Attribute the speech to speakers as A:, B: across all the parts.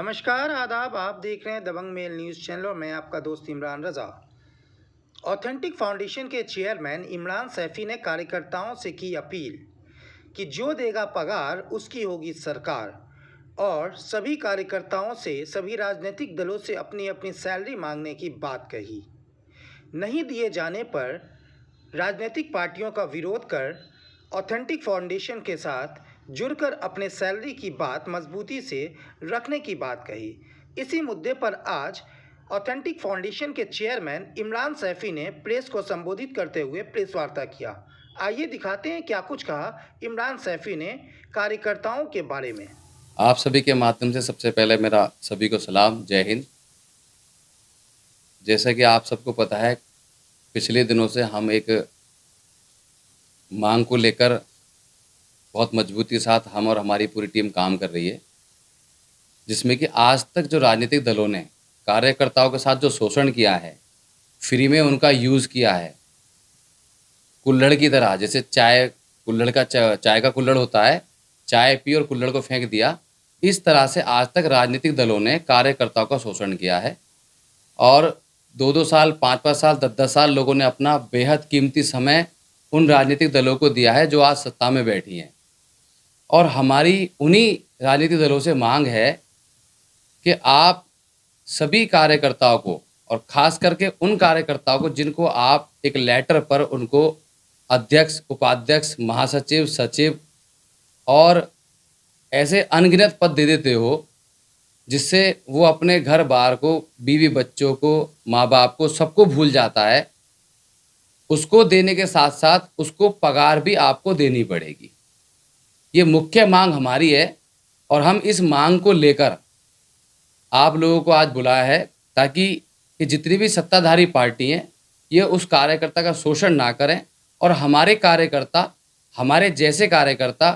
A: नमस्कार आदाब। आप देख रहे हैं दबंग मेल न्यूज़ चैनल और मैं आपका दोस्त इमरान रज़ा। ऑथेंटिक फाउंडेशन के चेयरमैन इमरान सैफी ने कार्यकर्ताओं से की अपील कि जो देगा पगार उसकी होगी सरकार, और सभी कार्यकर्ताओं से सभी राजनीतिक दलों से अपनी अपनी सैलरी मांगने की बात कही। नहीं दिए जाने पर राजनीतिक पार्टियों का विरोध कर ऑथेंटिक फाउंडेशन के साथ जुड़कर अपने सैलरी की बात मजबूती से रखने की बात कही। इसी मुद्दे पर आज ऑथेंटिक फाउंडेशन के चेयरमैन इमरान सैफी ने प्रेस को संबोधित करते हुए प्रेस वार्ता किया। आइए दिखाते हैं क्या कुछ कहा इमरान सैफी ने कार्यकर्ताओं के बारे में।
B: आप सभी के माध्यम से सबसे पहले मेरा सभी को सलाम, जय हिंद। जैसा कि आप सबको पता है, पिछले दिनों से हम एक मांग को लेकर बहुत मजबूती के साथ हम और हमारी पूरी टीम काम कर रही है, जिसमें कि आज तक जो राजनीतिक दलों ने कार्यकर्ताओं के साथ जो शोषण किया है, फ्री में उनका यूज़ किया है, कुल्हड़ की तरह, जैसे चाय का कुल्हड़ होता है, चाय पी और कुल्हड़ को फेंक दिया, इस तरह से आज तक राजनीतिक दलों ने कार्यकर्ताओं का शोषण किया है। और 2-2 साल, 5-5 साल, 10-10 साल लोगों ने अपना बेहद कीमती समय उन राजनीतिक दलों को दिया है जो आज सत्ता में बैठी हैं। और हमारी उन्हीं राजनीतिक दलों से मांग है कि आप सभी कार्यकर्ताओं को, और ख़ास करके उन कार्यकर्ताओं को जिनको आप एक लेटर पर उनको अध्यक्ष, उपाध्यक्ष, महासचिव, सचिव और ऐसे अनगिनत पद दे देते हो, जिससे वो अपने घर बार को, बीवी बच्चों को, माँ बाप को, सबको भूल जाता है, उसको देने के साथ साथ उसको पगार भी आपको देनी पड़ेगी। ये मुख्य मांग हमारी है और हम इस मांग को लेकर आप लोगों को आज बुलाया है, ताकि ये जितनी भी सत्ताधारी पार्टी हैं ये उस कार्यकर्ता का शोषण ना करें और हमारे कार्यकर्ता, हमारे जैसे कार्यकर्ता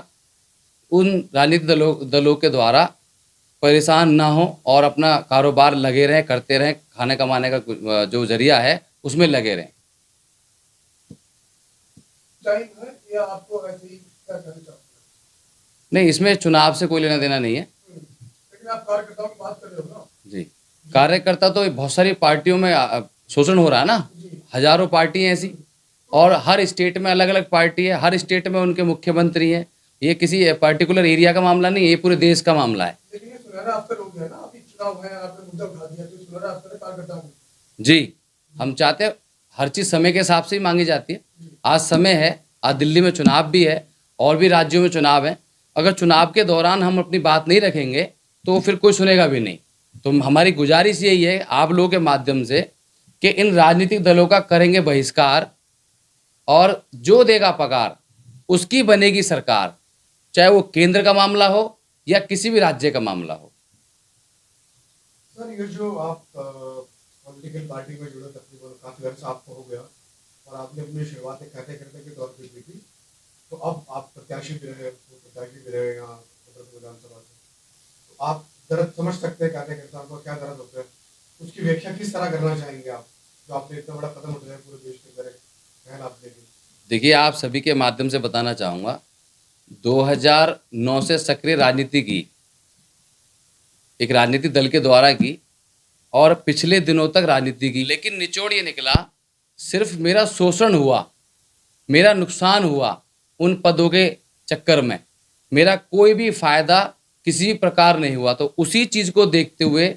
B: उन राजनीतिक दलों के द्वारा परेशान ना हो और अपना कारोबार लगे रहें, करते रहें, खाने कमाने का जो जरिया है उसमें लगे रहें।
C: या आपको ऐसे ही क्या कहना चाहते हैं?
B: नहीं, इसमें चुनाव से कोई लेना देना नहीं है।
C: लेकिन आप कार्यकर्ताओं की बात कर रहे हो ना?
B: जी, कार्यकर्ता तो बहुत सारी पार्टियों में शोषण हो रहा है ना, हजारों पार्टी हैं ऐसी, और हर स्टेट में अलग अलग पार्टी है, हर स्टेट में उनके मुख्यमंत्री हैं। ये किसी पर्टिकुलर एरिया का मामला नहीं है, ये पूरे देश का मामला है।
C: लेकिन ये सुनहरा अवसर हो गया ना, अभी चुनाव है, आपने मुद्दा उठा दिया, तो सुनहरा अवसर है कार्यकर्ताओं को।
B: जी, हम चाहते हैं हर चीज़ समय के हिसाब से ही मांगी जाती है। आज समय है, आज दिल्ली में चुनाव भी है और भी राज्यों में चुनाव है। अगर चुनाव के दौरान हम अपनी बात नहीं रखेंगे तो फिर कोई सुनेगा भी नहीं। तो हमारी गुजारिश यही है आप लोगों के माध्यम से कि इन राजनीतिक दलों का करेंगे बहिष्कार, और जो देगा पगार उसकी बनेगी सरकार, चाहे वो केंद्र का मामला हो या किसी भी राज्य का मामला हो।
C: सर, ये जो आप पॉलिटिकल पार्टी में जुड़े तकरीबन काफी अर्सा आपको हो गया और आपने अपनी शुरुआत एक कार्यकर्ता के तौर पर की थी, तो अब आप प्रत्याशी भी रहे यहाँ विधानसभा से, तो आप दर्द समझ सकते हैं कार्यकर्ताओं को, क्या दर्द होता है, उसकी व्याख्या किस तरह करना चाहेंगे आप, जो आपने इतना बड़ा कदम उठाया पूरे देश के अंदर पहल आप लेंगे?
B: देखिए, आप सभी के माध्यम से बताना चाहूँगा, 2009 से सक्रिय राजनीति की, एक राजनीतिक दल के द्वारा की, और पिछले दिनों तक राजनीति की, लेकिन निचोड़ ये निकला सिर्फ मेरा शोषण हुआ, मेरा नुकसान हुआ उन पदों के चक्कर में, मेरा कोई भी फायदा किसी भी प्रकार नहीं हुआ। तो उसी चीज़ को देखते हुए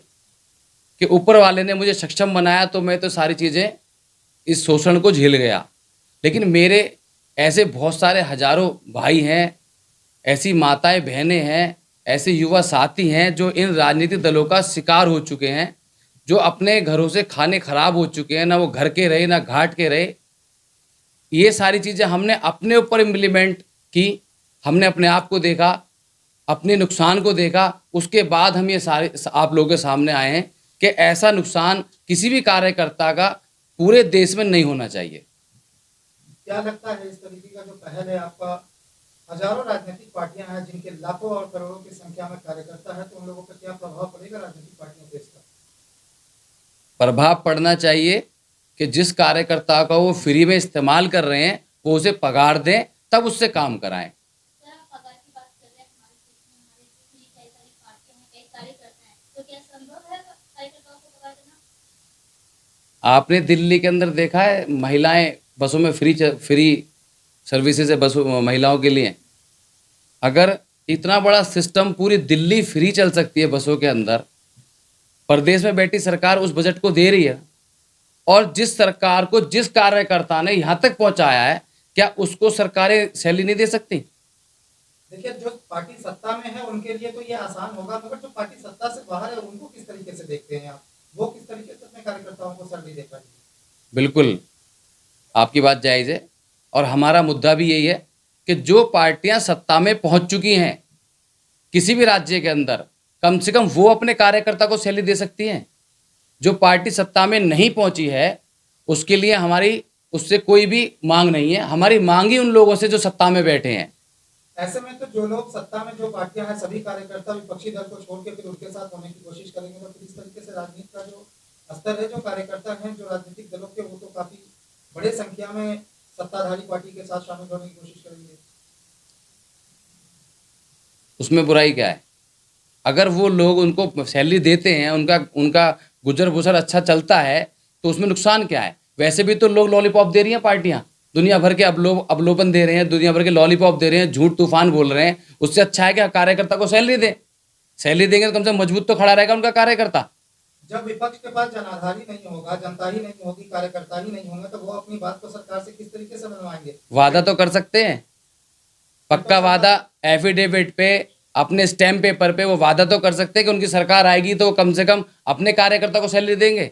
B: कि ऊपर वाले ने मुझे सक्षम बनाया, तो मैं तो सारी चीज़ें इस शोषण को झेल गया। लेकिन मेरे ऐसे बहुत सारे हजारों भाई हैं, ऐसी माताएं बहनें हैं, ऐसे युवा साथी हैं जो इन राजनीतिक दलों का शिकार हो चुके हैं, जो अपने घरों से खाने खराब हो चुके हैं, ना वो घर के रहे ना घाट के रहे। ये सारी चीज़ें हमने अपने ऊपर इम्प्लीमेंट की, हमने अपने आप को देखा, अपने नुकसान को देखा, उसके बाद हम ये सारे आप लोगों के सामने आए हैं कि ऐसा नुकसान किसी भी कार्यकर्ता का पूरे देश में नहीं होना चाहिए।
D: क्या लगता है इस तरीके का जो पहल है आपका, हजारों राजनीतिक पार्टियां हैं जिनके लाखों और करोड़ों की संख्या में कार्यकर्ता है, तो उन लोगों पर क्या प्रभाव पड़ेगा राजनीतिक पार्टियों पे इसका?
B: प्रभाव पड़ना चाहिए कि जिस कार्यकर्ता का वो फ्री में इस्तेमाल कर रहे हैं वो उसे पगार दें, तब उससे काम कराएं।
E: सर, आप पगार की बात कर रहे हैं, हमारे देश में हमारे जितनी कई सारी पार्टियां हैं, कई कार्यकर्ता हैं, तो क्या
B: आपने दिल्ली के अंदर देखा है महिलाएं बसों में फ्री सर्विसेज है बसों महिलाओं के लिए। अगर इतना बड़ा सिस्टम पूरी दिल्ली फ्री चल सकती है बसों के अंदर, प्रदेश में बैठी सरकार उस बजट को दे रही है, और जिस सरकार को जिस कार्यकर्ता ने यहाँ तक पहुँचाया है, क्या उसको सरकारें सैलरी नहीं दे सकती?
D: देखिए, जो पार्टी सत्ता में है उनके लिए तो ये आसान होगा, मगर जो पार्टी सत्ता से बाहर है उनको किस तरीके से देखते हैं आप? वो किस तरीके से अपने कार्यकर्ताओं को सैलरी दे पाएंगे?
B: बिल्कुल आपकी बात जायज़ है, और हमारा मुद्दा भी यही है कि जो पार्टियां सत्ता में पहुंच चुकी हैं किसी भी राज्य के अंदर, कम से कम वो अपने कार्यकर्ता को सैलरी दे सकती हैं। जो पार्टी सत्ता में नहीं पहुंची है उसके लिए हमारी उससे कोई भी मांग नहीं है। हमारी मांग ही उन लोगों से जो सत्ता में बैठे हैं।
D: ऐसे में तो जो लोग सत्ता में, जो पार्टियां हैं, सभी कार्यकर्ता विपक्षी दल को छोड़ के फिर उनके साथ होने की कोशिश करेंगे, तो फिर इस तरीके से राजनीति का जो स्तर है, जो कार्यकर्ता हैं जो राजनीतिक दलों के, वो तो काफी बड़े संख्या में सत्ताधारी पार्टी के साथ शामिल होने की कोशिश करेंगे।
B: उसमें बुराई क्या है? अगर वो लोग उनको सैलरी देते हैं, उनका गुजर बसर अच्छा चलता है, तो उसमें नुकसान क्या है? वैसे भी तो लोग लॉलीपॉप दे रही हैं पार्टियां, दुनिया भर के अवलोकन दे रहे हैं, दुनिया भर के लॉलीपॉप दे रहे हैं, झूठ तूफान बोल रहे हैं। उससे अच्छा है कि कार्यकर्ता को सैलरी दें। सैलरी देंगे तो कम से कम मजबूत तो खड़ा रहेगा उनका कार्यकर्ता।
D: जब विपक्ष के पास जनाधार ही नहीं होगा, जनता ही नहीं होगी, कार्यकर्ता ही नहीं होंगे, तो वो अपनी बात को सरकार से किस तरीके से मनवाएंगे?
B: वादा तो कर सकते हैं, पक्का वादा, एफिडेविट पे, अपने स्टैम्प पेपर पे वो वादा तो कर सकते हैं कि उनकी सरकार आएगी तो कम से कम अपने कार्यकर्ता को सैलरी देंगे।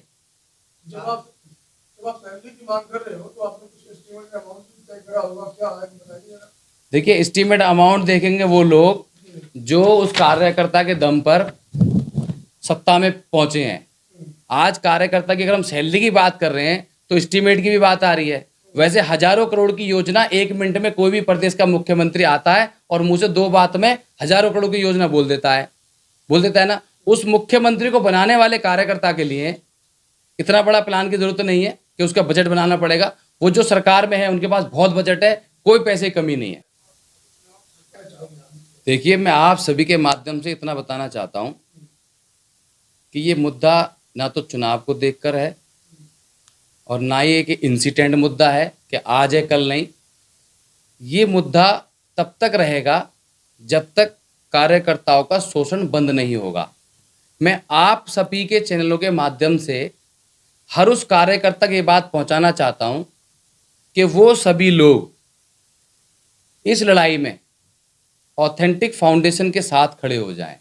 C: जब आप सैलरी की मांग कर रहे हो तो आपने कुछ एस्टिमेट अमाउंट तय करा होगा, क्या है बताइए जरा।
B: देखिए, एस्टीमेट अमाउंट देखेंगे वो लोग जो उस कार्यकर्ता के दम पर सत्ता में पहुंचे हैं। आज कार्यकर्ता की अगर हम सैलरी की बात कर रहे हैं तो एस्टीमेट की भी बात आ रही है। वैसे हजारों करोड़ की योजना 1 मिनट में कोई भी प्रदेश का मुख्यमंत्री आता है और मुंह से 2 बात में हजारों करोड़ की योजना बोल देता है ना। उस मुख्यमंत्री को बनाने वाले कार्यकर्ता के लिए इतना बड़ा प्लान की जरूरत नहीं है कि उसका बजट बनाना पड़ेगा। वो जो सरकार में है उनके पास बहुत बजट है, कोई पैसे की कमी नहीं है। देखिए, मैं आप सभी के माध्यम से इतना बताना चाहता हूं कि ये मुद्दा ना तो चुनाव को देखकर है और ना ही एक इंसिडेंट मुद्दा है कि आज है कल नहीं। ये मुद्दा तब तक रहेगा जब तक कार्यकर्ताओं का शोषण बंद नहीं होगा। मैं आप सभी के चैनलों के माध्यम से हर उस कार्यकर्ता की बात पहुंचाना चाहता हूं कि वो सभी लोग इस लड़ाई में ऑथेंटिक फाउंडेशन के साथ खड़े हो जाएं।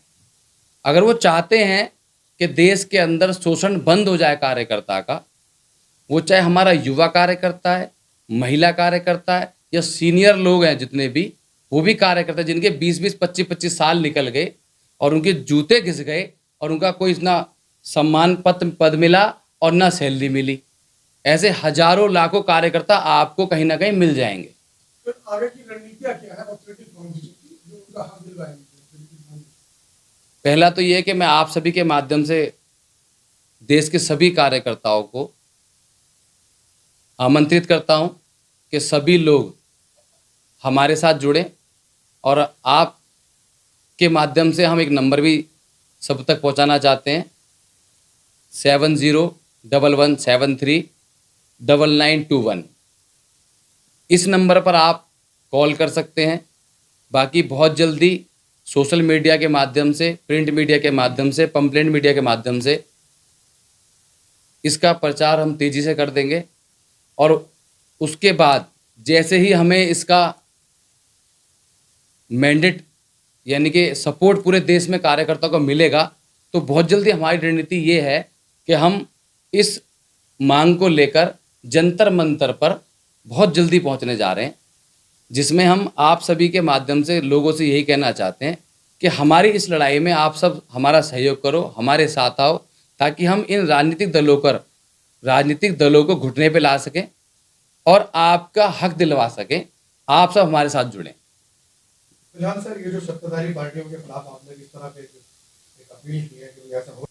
B: अगर वो चाहते हैं कि देश के अंदर शोषण बंद हो जाए कार्यकर्ता का, वो चाहे हमारा युवा कार्यकर्ता है, महिला कार्यकर्ता है या सीनियर लोग हैं जितने भी, वो भी कार्यकर्ता जिनके 20-20, 25-25 साल निकल गए और उनके जूते घिस गए और उनका कोई ना सम्मान पद मिला और ना सैलरी मिली, ऐसे हजारों लाखों कार्यकर्ता आपको कहीं ना कहीं मिल जाएंगे।
C: फिर आगे की रणनीतियां क्या है ऑथेंटिक फाउंडेशन की, जो उनका हक दिलवाएंगे?
B: पहला तो ये है कि मैं आप सभी के माध्यम से देश के सभी कार्यकर्ताओं को आमंत्रित करता हूं कि सभी लोग हमारे साथ जुड़ें, और आप के माध्यम से हम एक नंबर भी सब तक पहुंचाना चाहते हैं, 7011739921। इस नंबर पर आप कॉल कर सकते हैं। बाकी बहुत जल्दी सोशल मीडिया के माध्यम से, प्रिंट मीडिया के माध्यम से, पम्पलेट मीडिया के माध्यम से इसका प्रचार हम तेज़ी से कर देंगे, और उसके बाद जैसे ही हमें इसका मैंडेट यानी कि सपोर्ट पूरे देश में कार्यकर्ताओं को मिलेगा, तो बहुत जल्दी हमारी रणनीति ये है कि हम इस मांग को लेकर जंतर मंतर पर बहुत जल्दी पहुंचने जा रहे हैं, जिसमें हम आप सभी के माध्यम से लोगों से यही कहना चाहते हैं कि हमारी इस लड़ाई में आप सब हमारा सहयोग करो, हमारे साथ आओ, ताकि हम इन राजनीतिक दलों को घुटने पे ला सकें और आपका हक दिलवा सकें। आप सब हमारे साथ जुड़ें।
C: फिलहाल सर, ये जो सत्ताधारी पार्टियों के खिलाफ आपने किस तरह के एक अपील की है कि ऐसा हो?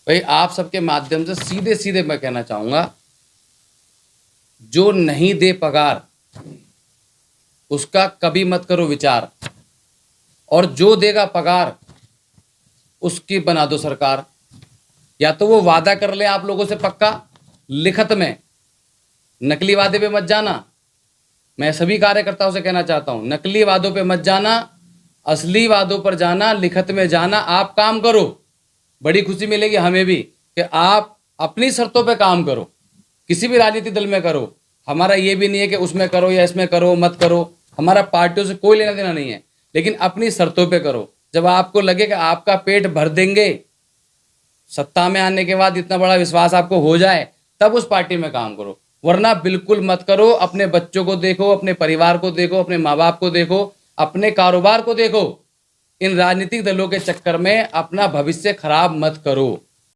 B: भाई, आप सबके माध्यम से सीधे सीधे मैं कहना चाहूँगा, जो नहीं दे पगार उसका कभी मत करो विचार, और जो देगा पगार उसकी बना दो सरकार। या तो वो वादा कर ले आप लोगों से पक्का लिखत में। नकली वादे पे मत जाना। मैं सभी कार्यकर्ताओं से कहना चाहता हूं, नकली वादों पे मत जाना, असली वादों पर जाना, लिखत में जाना। आप काम करो, बड़ी खुशी मिलेगी हमें भी कि आप अपनी शर्तों पे काम करो, किसी भी राजनीतिक दल में करो। हमारा ये भी नहीं है कि उसमें करो या इसमें करो, मत करो। हमारा पार्टियों से कोई लेना देना नहीं है, लेकिन अपनी शर्तों पे करो। जब आपको लगे कि आपका पेट भर देंगे, सत्ता में आने के बाद इतना बड़ा विश्वास आपको हो जाए, तब उस पार्टी में काम करो, वरना बिल्कुल मत करो। अपने बच्चों को देखो, अपने परिवार को देखो, अपने माँ बाप को देखो, अपने कारोबार को देखो। इन राजनीतिक दलों के चक्कर में अपना भविष्य खराब मत करो।